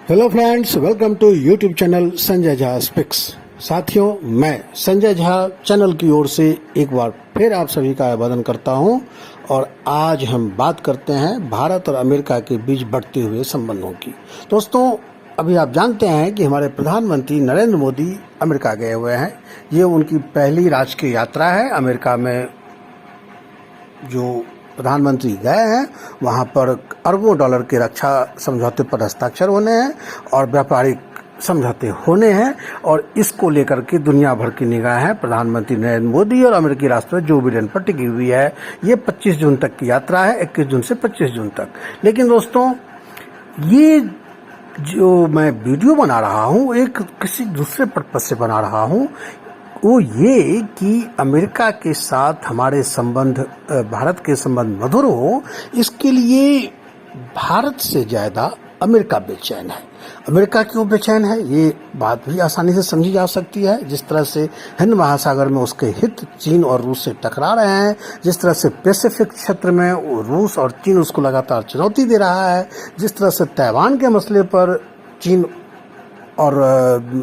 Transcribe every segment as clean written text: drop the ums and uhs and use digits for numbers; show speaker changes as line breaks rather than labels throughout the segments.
Hello friends, welcome to YouTube channel Sanjay Jha speaks. साथियों, मैं Sanjay Jha channel की ओर से एक बार फिर आप सभी का अभिवादन करता हूं और आज हम बात करते हैं भारत और अमेरिका के बीच बढ़ते हुए संबंधों की। दोस्तों, अभी आप जानते हैं कि हमारे प्रधानमंत्री नरेंद्र मोदी अमेरिका गए हुए हैं। ये उनकी पहली राजकीय यात्रा है। अमेरिका में जो प्रधानमंत्री गए हैं वहां पर अरबों डॉलर के रक्षा समझौते पर हस्ताक्षर होने हैं और व्यापारिक समझौते होने हैं और इसको लेकर के दुनिया भर की निगाहें प्रधानमंत्री नरेंद्र मोदी और अमेरिकी राष्ट्रपति जो बाइडेन पर टिकी हुई है। ये 25 जून तक की यात्रा है, 21 जून से 25 जून तक। लेकिन दोस्तों, ये जो मैं वीडियो बना रहा हूँ एक किसी दूसरे पर्पज से बना रहा हूँ, वो ये कि अमेरिका के साथ हमारे संबंध, भारत के संबंध मधुर हो, इसके लिए भारत से ज़्यादा अमेरिका बेचैन है। अमेरिका क्यों बेचैन है, ये बात भी आसानी से समझी जा सकती है। जिस तरह से हिंद महासागर में उसके हित चीन और रूस से टकरा रहे हैं, जिस तरह से पैसिफिक क्षेत्र में रूस और चीन उसको लगातार चुनौती दे रहा है, जिस तरह से ताइवान के मसले पर चीन और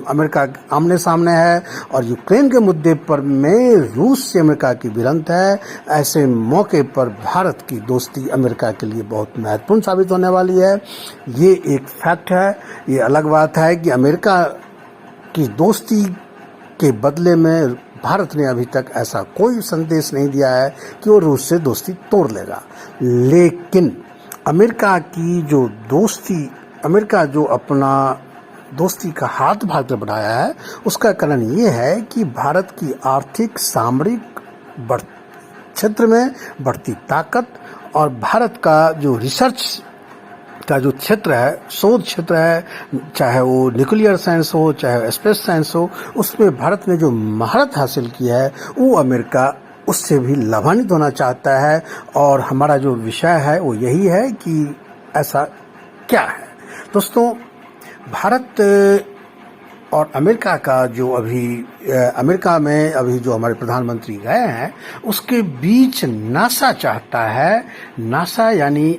अमेरिका आमने सामने है और यूक्रेन के मुद्दे पर में रूस से अमेरिका की भिड़ंत है, ऐसे मौके पर भारत की दोस्ती अमेरिका के लिए बहुत महत्वपूर्ण साबित होने वाली है। ये एक फैक्ट है। ये अलग बात है कि अमेरिका की दोस्ती के बदले में भारत ने अभी तक ऐसा कोई संदेश नहीं दिया है कि वो रूस से दोस्ती तोड़ लेगा। लेकिन अमेरिका की जो दोस्ती, अमेरिका जो अपना दोस्ती का हाथ भारत में बढ़ाया है, उसका कारण ये है कि भारत की आर्थिक सामरिक क्षेत्र में बढ़ती ताकत और भारत का जो रिसर्च का जो क्षेत्र है, शोध क्षेत्र है, चाहे वो न्यूक्लियर साइंस हो, चाहे स्पेस साइंस हो, उसमें भारत ने जो महारत हासिल की है वो अमेरिका उससे भी लाभान्वित होना चाहता है। और हमारा जो विषय है वो यही है कि ऐसा क्या है। दोस्तों, भारत और अमेरिका का जो अमेरिका में अभी जो हमारे प्रधानमंत्री गए हैं उसके बीच नासा चाहता है, नासा यानी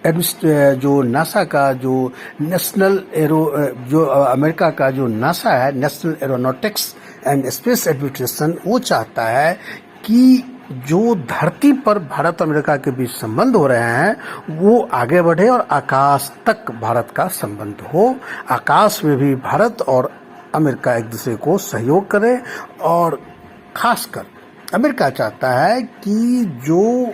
जो नासा का जो नेशनल एरो, जो अमेरिका का जो नासा है, national aeronautics and space administration, वो चाहता है कि जो धरती पर भारत अमेरिका के बीच संबंध हो रहे हैं वो आगे बढ़े और आकाश तक भारत का संबंध हो। आकाश में भी भारत और अमेरिका एक दूसरे को सहयोग करे और खासकर अमेरिका चाहता है कि जो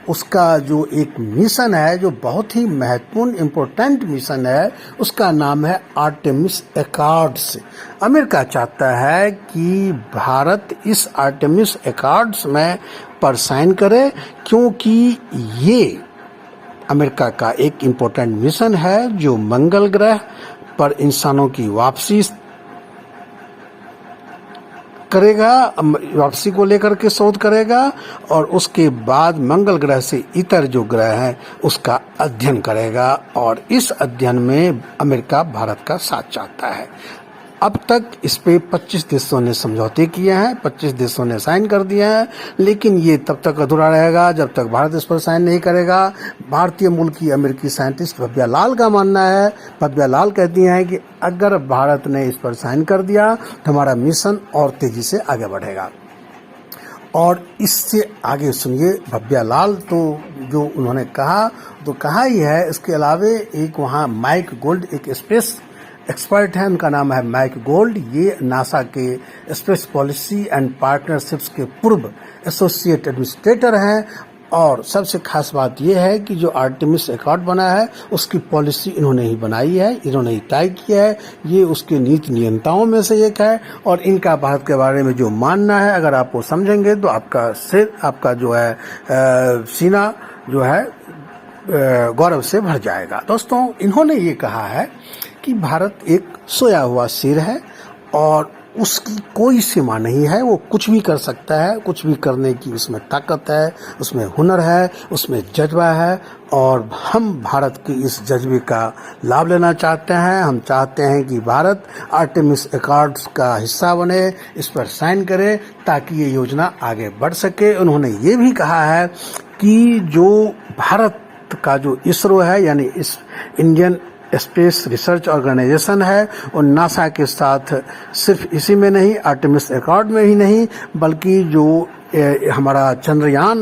उसका जो एक मिशन है, जो बहुत ही महत्वपूर्ण इम्पोर्टेंट मिशन है, उसका नाम है आर्टेमिस एकॉर्ड्स। अमेरिका चाहता है कि भारत इस आर्टेमिस एकॉर्ड्स में पर साइन करे, क्योंकि ये अमेरिका का एक इम्पोर्टेंट मिशन है जो मंगल ग्रह पर इंसानों की वापसी करेगा, वापसी को लेकर के शोध करेगा और उसके बाद मंगल ग्रह से इतर जो ग्रह हैं उसका अध्ययन करेगा। और इस अध्ययन में अमेरिका भारत का साथ चाहता है। अब तक इस पे 25 देशों ने समझौते किए हैं, 25 देशों ने साइन कर दिए हैं, लेकिन ये तब तक अधूरा रहेगा जब तक भारत इस पर साइन नहीं करेगा। भारतीय मूल की अमेरिकी साइंटिस्ट भव्या लाल का मानना है, भव्या लाल कहती हैं कि अगर भारत ने इस पर साइन कर दिया तो हमारा मिशन और तेजी से आगे बढ़ेगा। और इससे आगे सुनिए भव्या लाल तो जो उन्होंने कहा तो कहा ही है। इसके अलावे एक वहाँ माइक गोल्ड एक स्पेस एक्सपर्ट हैं, उनका नाम है माइक गोल्ड। ये नासा के स्पेस पॉलिसी एंड पार्टनरशिप्स के पूर्व एसोसिएट एडमिनिस्ट्रेटर हैं। और सबसे खास बात यह है कि जो आर्टेमिस एकॉर्ड बना है उसकी पॉलिसी इन्होंने ही बनाई है, इन्होंने ही तय किया है। ये उसके नीति नियंताओं में से एक है और इनका भारत के बारे में जो मानना है, अगर आप वो समझेंगे तो आपका सिर, आपका जो है सीना जो है गौरव से भर जाएगा। दोस्तों, इन्होंने ये कहा है कि भारत एक सोया हुआ शेर है और उसकी कोई सीमा नहीं है, वो कुछ भी कर सकता है, कुछ भी करने की उसमें ताकत है, उसमें हुनर है, उसमें जज्बा है और हम भारत के इस जज्बे का लाभ लेना चाहते हैं। हम चाहते हैं कि भारत आर्टेमिस एकॉर्ड्स का हिस्सा बने, इस पर साइन करे ताकि ये योजना आगे बढ़ सके। उन्होंने ये भी कहा है कि जो भारत का जो इसरो है यानी इस इंडियन स्पेस रिसर्च ऑर्गेनाइजेशन है और नासा के साथ सिर्फ इसी में नहीं, आर्टेमिस अकॉर्ड में ही नहीं, बल्कि जो हमारा चंद्रयान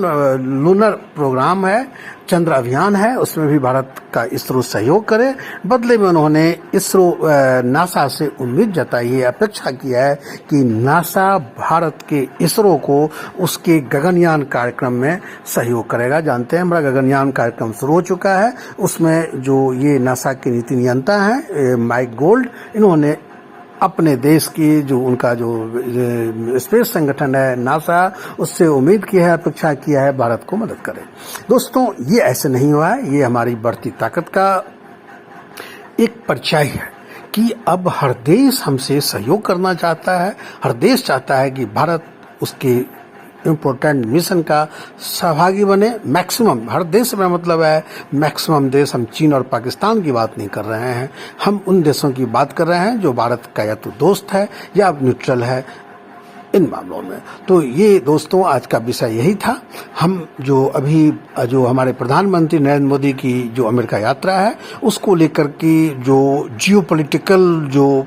लूनर प्रोग्राम है, चंद्र अभियान है, उसमें भी भारत का इसरो सहयोग करे। बदले में उन्होंने इसरो नासा से उम्मीद जताई है, अपेक्षा किया है कि नासा भारत के इसरो को उसके गगनयान कार्यक्रम में सहयोग करेगा। जानते हैं हमारा गगनयान कार्यक्रम शुरू हो चुका है, उसमें जो ये नासा के नीति नियंता हैं माइक गोल्ड, इन्होंने अपने देश की जो उनका जो स्पेस संगठन है नासा, उससे उम्मीद की है, अपेक्षा किया है भारत को मदद करे। दोस्तों, ये ऐसे नहीं हुआ है, ये हमारी बढ़ती ताकत का एक परिचय है कि अब हर देश हमसे सहयोग करना चाहता है। हर देश चाहता है कि भारत उसके इम्पोर्टेंट मिशन का सहभागी बने। मैक्सिमम हर देश में मतलब है मैक्सिमम देश, हम चीन और पाकिस्तान की बात नहीं कर रहे हैं, हम उन देशों की बात कर रहे हैं जो भारत का या तो दोस्त है या न्यूट्रल है इन मामलों में। तो ये दोस्तों आज का विषय यही था। हम जो हमारे प्रधानमंत्री नरेंद्र मोदी की जो अमेरिका यात्रा है, उसको लेकर के जो जियोपॉलिटिकल जो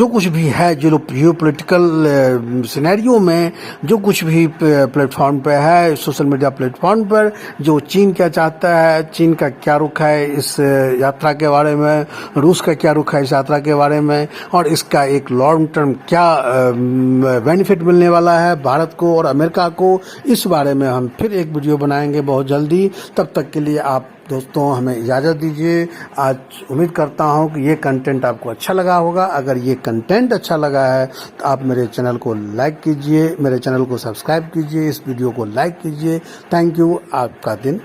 कुछ भी है, जो जियोपॉलिटिकल सिनेरियो में जो कुछ भी प्लेटफॉर्म पे है, सोशल मीडिया प्लेटफॉर्म पर, जो चीन क्या चाहता है, चीन का क्या रुख है इस यात्रा के बारे में, रूस का क्या रुख है इस यात्रा के बारे में, और इसका एक लॉन्ग टर्म क्या बेनिफिट मिलने वाला है भारत को और अमेरिका को, इस बारे में हम फिर एक वीडियो बनाएंगे बहुत जल्दी। तब तक के लिए आप दोस्तों हमें इजाज़त दीजिए। आज उम्मीद करता हूं कि ये कंटेंट आपको अच्छा लगा होगा। अगर ये कंटेंट अच्छा लगा है तो आप मेरे चैनल को लाइक कीजिए, मेरे चैनल को सब्सक्राइब कीजिए, इस वीडियो को लाइक कीजिए। Thank you. आपका दिन